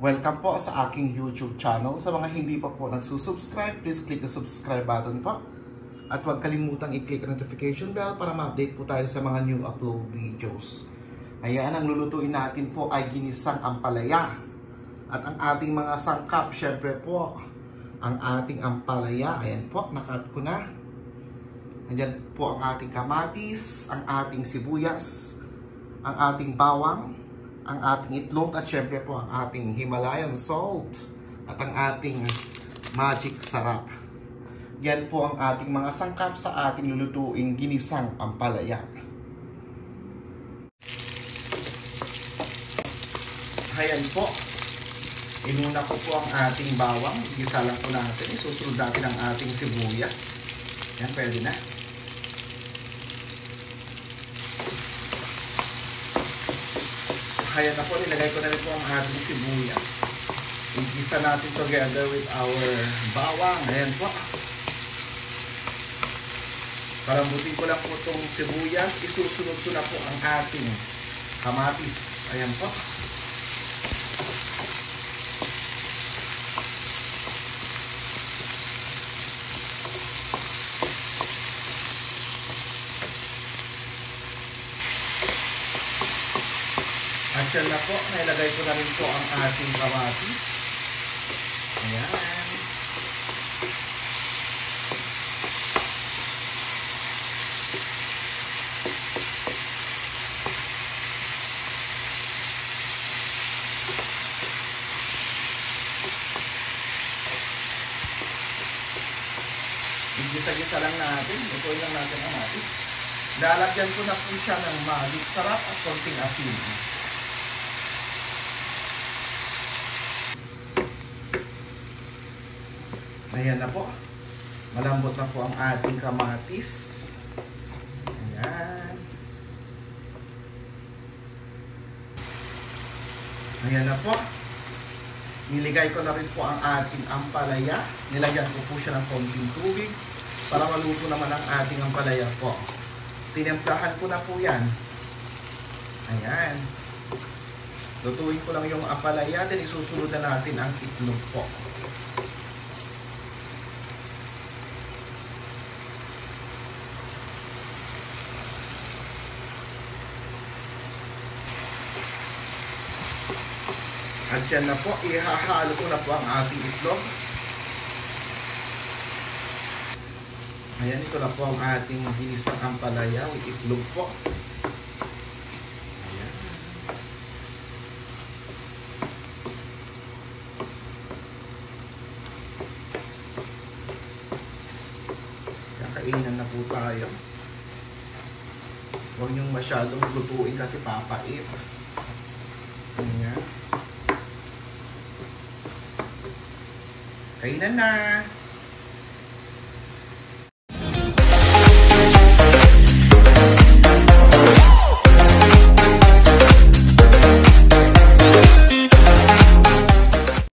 Welcome po sa aking YouTube channel. Sa mga hindi pa po nagsusubscribe, please click the subscribe button po. At huwag kalimutang i-click ang notification bell para ma-update po tayo sa mga new upload videos. Ayan, ang lulutuin natin po ay ginisang ampalaya. At ang ating mga sangkap, syempre po, ang ating ampalaya. Ayan po, nakat ko na. Ayan po ang ating kamatis, ang ating sibuyas, ang ating bawang, ang ating itlog at syempre po ang ating Himalayan salt at ang ating magic sarap. Yan po ang ating mga sangkap sa ating lulutuing ginisang ampalaya. Ayan po. Inuna ko po ang ating bawang. Igisa lang po natin. Isusunod natin ang ating sibuyas. Yan, pwede na. Ayan na po, nilagay ko na rin po ang ating sibuyas. Igisa natin together with our bawang. Ayan po. Palambutin ko lang po itong sibuyas. Isusunod ko na po ang ating kamatis. Ayan po. At yan na po, nailagay ko na rin po ang ating kamatis. Ayan. Igisa-gisa lang natin. Ituloy lang natin ang kamatis. Lalagyan ko na po siya ng magic sarap at konting asin. Ayan na po. Malambot na po ang ating kamatis. Ayan. Ayan na po. Niligay ko na rin po ang ating ampalaya. Nilagyan ko po siya ng konting tubig para maluto naman ang ating ampalaya po. Tinimplahan ko na po yan. Ayan. Lutuin ko lang yung ampalaya, then isusunod na natin ang itlog po. At yan na po, ihahalo ko na po ang ating itlog. Ayan, ito na po ang ating ginisang ampalaya with itlog po. Ayan. Kakainan na po tayo. Huwag niyong masyadong lutuin kasi papait. Ayan. Kainan na!